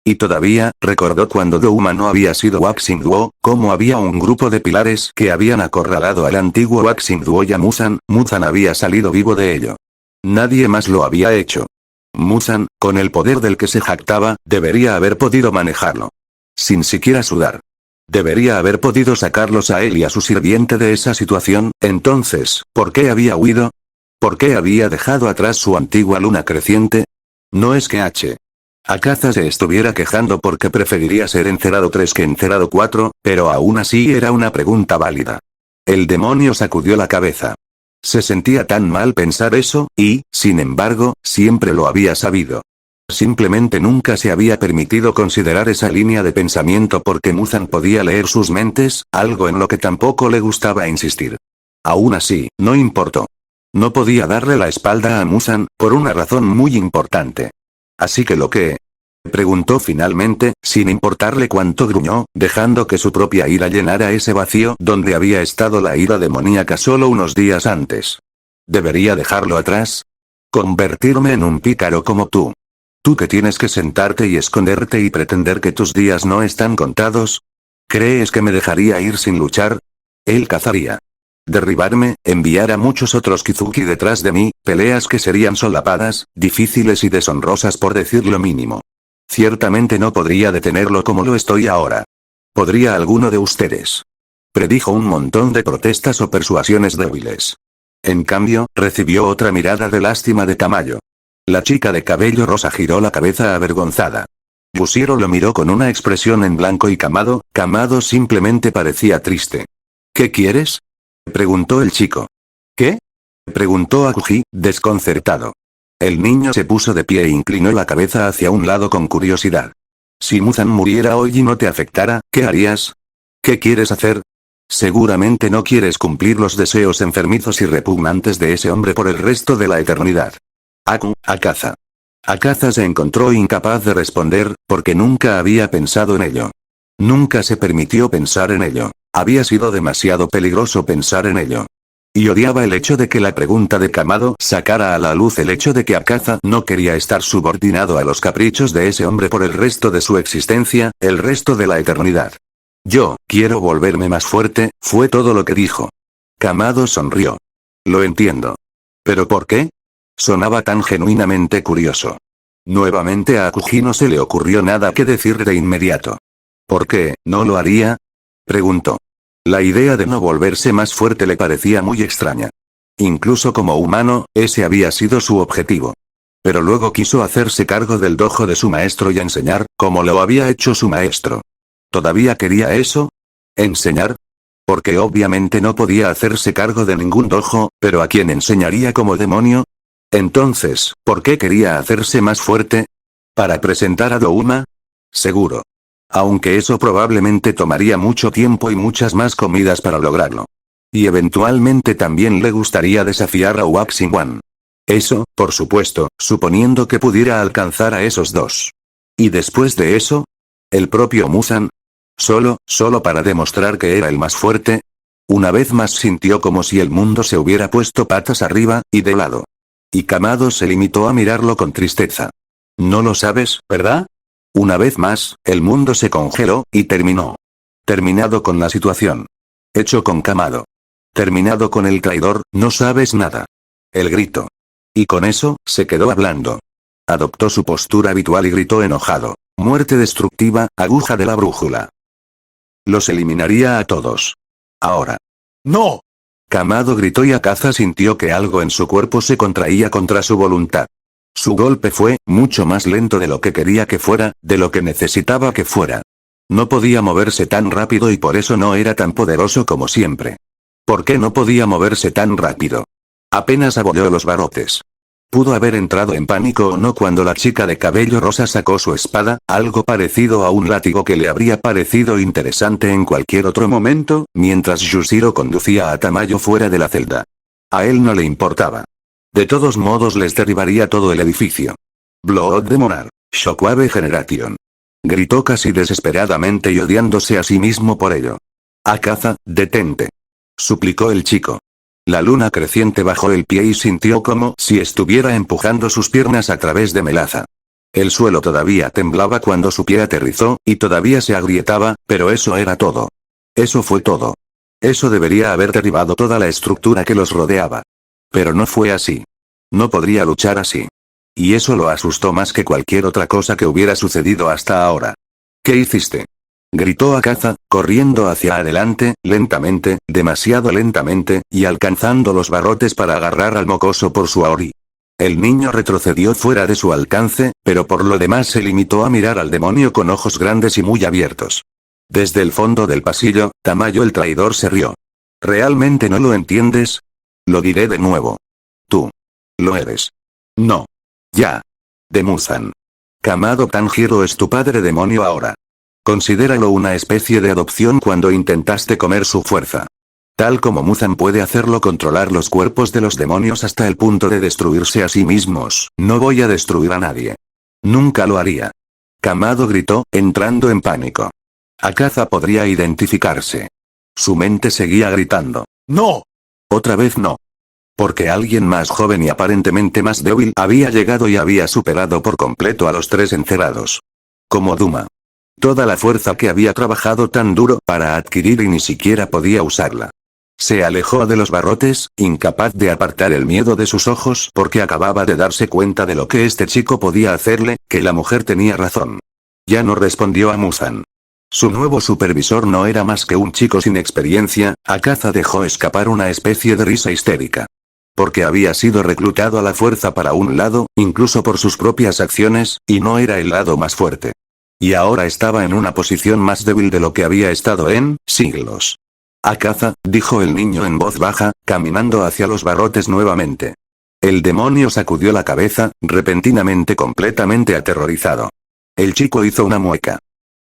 Y todavía, recordó cuando Douma no había sido Waxing Duo, cómo había un grupo de pilares que habían acorralado al antiguo Waxing Duo y a Muzan había salido vivo de ello. Nadie más lo había hecho. Muzan, con el poder del que se jactaba, debería haber podido manejarlo. Sin siquiera sudar. Debería haber podido sacarlos a él y a su sirviente de esa situación, entonces, ¿por qué había huido? ¿Por qué había dejado atrás su antigua luna creciente? No es que Akaza se estuviera quejando porque preferiría ser encerado 3 que encerado 4, pero aún así era una pregunta válida. El demonio sacudió la cabeza. Se sentía tan mal pensar eso, y, sin embargo, siempre lo había sabido. Simplemente nunca se había permitido considerar esa línea de pensamiento porque Muzan podía leer sus mentes, algo en lo que tampoco le gustaba insistir. Aún así, no importó. No podía darle la espalda a Muzan, por una razón muy importante. Así que lo que... preguntó finalmente, sin importarle cuánto gruñó, dejando que su propia ira llenara ese vacío donde había estado la ira demoníaca solo unos días antes. ¿Debería dejarlo atrás? ¿Convertirme en un pícaro como tú? ¿Tú que tienes que sentarte y esconderte y pretender que tus días no están contados? ¿Crees que me dejaría ir sin luchar? Él cazaría. Derribarme, enviar a muchos otros Kizuki detrás de mí, peleas que serían solapadas, difíciles y deshonrosas por decir lo mínimo. Ciertamente no podría detenerlo como lo estoy ahora. ¿Podría alguno de ustedes? Predijo un montón de protestas o persuasiones débiles. En cambio, recibió otra mirada de lástima de Tamayo. La chica de cabello rosa giró la cabeza avergonzada. Yushiro lo miró con una expresión en blanco y Kamado simplemente parecía triste. ¿Qué quieres? Preguntó el chico. ¿Qué? Preguntó Akuji, desconcertado. El niño se puso de pie e inclinó la cabeza hacia un lado con curiosidad. Si Muzan muriera hoy y no te afectara, ¿qué harías? ¿Qué quieres hacer? Seguramente no quieres cumplir los deseos enfermizos y repugnantes de ese hombre por el resto de la eternidad. Akaza. Akaza se encontró incapaz de responder, porque nunca había pensado en ello. Nunca se permitió pensar en ello. Había sido demasiado peligroso pensar en ello. Y odiaba el hecho de que la pregunta de Kamado sacara a la luz el hecho de que Akaza no quería estar subordinado a los caprichos de ese hombre por el resto de su existencia, el resto de la eternidad. Yo, quiero volverme más fuerte, fue todo lo que dijo. Kamado sonrió. Lo entiendo. ¿Pero por qué? Sonaba tan genuinamente curioso. Nuevamente a Akuji no se le ocurrió nada que decir de inmediato. ¿Por qué, no lo haría? Preguntó. La idea de no volverse más fuerte le parecía muy extraña. Incluso como humano, ese había sido su objetivo. Pero luego quiso hacerse cargo del dojo de su maestro y enseñar, como lo había hecho su maestro. ¿Todavía quería eso? ¿Enseñar? Porque obviamente no podía hacerse cargo de ningún dojo, pero ¿a quién enseñaría como demonio? Entonces, ¿por qué quería hacerse más fuerte? ¿Para presentar a Douma? Seguro. Aunque eso probablemente tomaría mucho tiempo y muchas más comidas para lograrlo. Y eventualmente también le gustaría desafiar a Waxing-Wan. Eso, por supuesto, suponiendo que pudiera alcanzar a esos dos. ¿Y después de eso? ¿El propio Muzan? ¿Solo para demostrar que era el más fuerte? Una vez más sintió como si el mundo se hubiera puesto patas arriba, y de lado. Y Kamado se limitó a mirarlo con tristeza. No lo sabes, ¿verdad? Una vez más, el mundo se congeló, y terminó. Terminado con la situación. Hecho con Kamado. Terminado con el traidor, no sabes nada. El grito. Y con eso, se quedó hablando. Adoptó su postura habitual y gritó enojado. Muerte destructiva, aguja de la brújula. Los eliminaría a todos. Ahora. ¡No! Kamado gritó y Akaza sintió que algo en su cuerpo se contraía contra su voluntad. Su golpe fue, mucho más lento de lo que quería que fuera, de lo que necesitaba que fuera. No podía moverse tan rápido y por eso no era tan poderoso como siempre. ¿Por qué no podía moverse tan rápido? Apenas abolló los barrotes. Pudo haber entrado en pánico o no cuando la chica de cabello rosa sacó su espada, algo parecido a un látigo que le habría parecido interesante en cualquier otro momento, mientras Yushiro conducía a Tamayo fuera de la celda. A él no le importaba. De todos modos les derribaría todo el edificio. Blood de Monar, Shockwave Generation. Gritó casi desesperadamente y odiándose a sí mismo por ello. Akaza, detente. Suplicó el chico. La luna creciente bajó el pie y sintió como si estuviera empujando sus piernas a través de melaza. El suelo todavía temblaba cuando su pie aterrizó, y todavía se agrietaba, pero eso era todo. Eso fue todo. Eso debería haber derribado toda la estructura que los rodeaba. Pero no fue así. No podría luchar así. Y eso lo asustó más que cualquier otra cosa que hubiera sucedido hasta ahora. ¿Qué hiciste? Gritó Akaza, corriendo hacia adelante, lentamente, demasiado lentamente, y alcanzando los barrotes para agarrar al mocoso por su aori. El niño retrocedió fuera de su alcance, pero por lo demás se limitó a mirar al demonio con ojos grandes y muy abiertos. Desde el fondo del pasillo, Tamayo el traidor se rió. ¿Realmente no lo entiendes? Lo diré de nuevo. Tú. Lo eres. No. Ya. De Muzan. Kamado Tanjiro es tu padre demonio ahora. Considéralo una especie de adopción cuando intentaste comer su fuerza. Tal como Muzan puede hacerlo controlar los cuerpos de los demonios hasta el punto de destruirse a sí mismos, no voy a destruir a nadie. Nunca lo haría. Kamado gritó, entrando en pánico. Akaza podría identificarse. Su mente seguía gritando. ¡No! Otra vez no. Porque alguien más joven y aparentemente más débil había llegado y había superado por completo a los tres encerrados. Como Duma. Toda la fuerza que había trabajado tan duro para adquirir y ni siquiera podía usarla. Se alejó de los barrotes, incapaz de apartar el miedo de sus ojos porque acababa de darse cuenta de lo que este chico podía hacerle, que la mujer tenía razón. Ya no respondió a Muzan. Su nuevo supervisor no era más que un chico sin experiencia. Akaza dejó escapar una especie de risa histérica. Porque había sido reclutado a la fuerza para un lado, incluso por sus propias acciones, y no era el lado más fuerte. Y ahora estaba en una posición más débil de lo que había estado en siglos. Akaza, dijo el niño en voz baja, caminando hacia los barrotes nuevamente. El demonio sacudió la cabeza, repentinamente completamente aterrorizado. El chico hizo una mueca.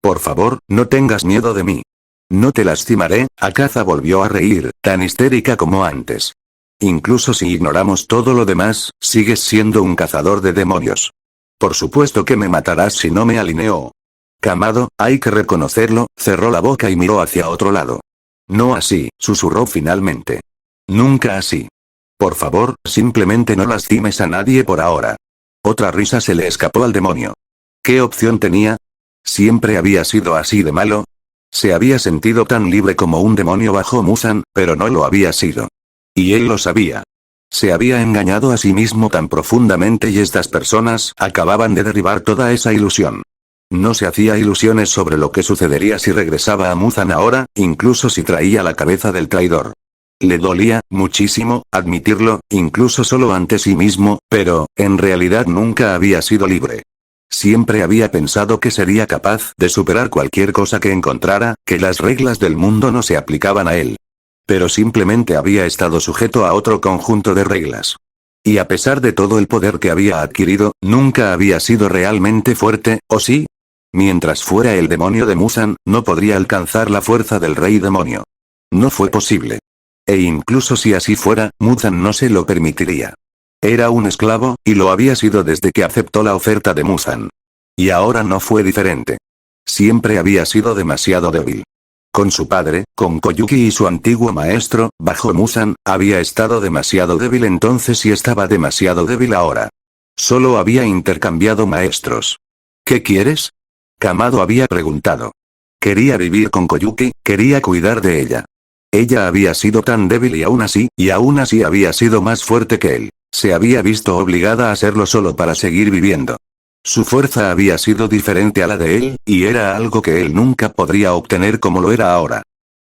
Por favor, no tengas miedo de mí. No te lastimaré. Akaza volvió a reír, tan histérica como antes. Incluso si ignoramos todo lo demás, sigues siendo un cazador de demonios. Por supuesto que me matarás si no me alineo. Kamado, hay que reconocerlo, cerró la boca y miró hacia otro lado. No así, susurró finalmente. Nunca así. Por favor, simplemente no lastimes a nadie por ahora. Otra risa se le escapó al demonio. ¿Qué opción tenía? ¿Siempre había sido así de malo? Se había sentido tan libre como un demonio bajo Muzan, pero no lo había sido. Y él lo sabía. Se había engañado a sí mismo tan profundamente y estas personas acababan de derribar toda esa ilusión. No se hacía ilusiones sobre lo que sucedería si regresaba a Muzan ahora, incluso si traía la cabeza del traidor. Le dolía, muchísimo, admitirlo, incluso solo ante sí mismo, pero, en realidad nunca había sido libre. Siempre había pensado que sería capaz de superar cualquier cosa que encontrara, que las reglas del mundo no se aplicaban a él. Pero simplemente había estado sujeto a otro conjunto de reglas. Y a pesar de todo el poder que había adquirido, nunca había sido realmente fuerte, ¿o sí? Mientras fuera el demonio de Muzan, no podría alcanzar la fuerza del rey demonio. No fue posible. E incluso si así fuera, Muzan no se lo permitiría. Era un esclavo, y lo había sido desde que aceptó la oferta de Muzan. Y ahora no fue diferente. Siempre había sido demasiado débil. Con su padre, con Koyuki y su antiguo maestro, bajo Muzan, había estado demasiado débil entonces y estaba demasiado débil ahora. Solo había intercambiado maestros. ¿Qué quieres? Kamado había preguntado. Quería vivir con Koyuki, quería cuidar de ella. Ella había sido tan débil y aún así había sido más fuerte que él. Se había visto obligada a hacerlo solo para seguir viviendo. Su fuerza había sido diferente a la de él, y era algo que él nunca podría obtener como lo era ahora.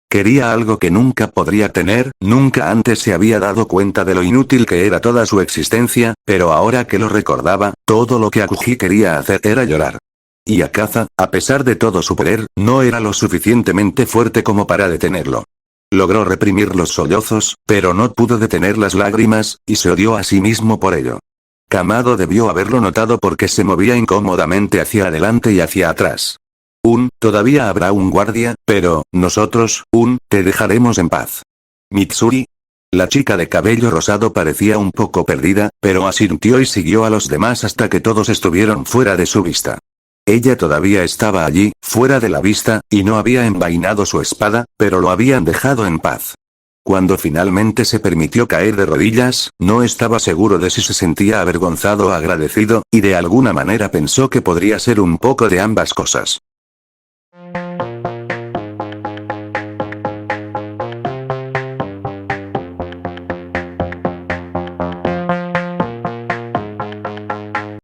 Quería algo que nunca podría tener, nunca antes se había dado cuenta de lo inútil que era toda su existencia, pero ahora que lo recordaba, todo lo que Akuji quería hacer era llorar. Y Akaza, a pesar de todo su poder, no era lo suficientemente fuerte como para detenerlo. Logró reprimir los sollozos, pero no pudo detener las lágrimas, y se odió a sí mismo por ello. Kamado debió haberlo notado porque se movía incómodamente hacia adelante y hacia atrás. Todavía habrá un guardia, pero, nosotros, te dejaremos en paz. Mitsuri. La chica de cabello rosado parecía un poco perdida, pero asintió y siguió a los demás hasta que todos estuvieron fuera de su vista. Ella todavía estaba allí, fuera de la vista, y no había envainado su espada, pero lo habían dejado en paz. Cuando finalmente se permitió caer de rodillas, no estaba seguro de si se sentía avergonzado o agradecido, y de alguna manera pensó que podría ser un poco de ambas cosas.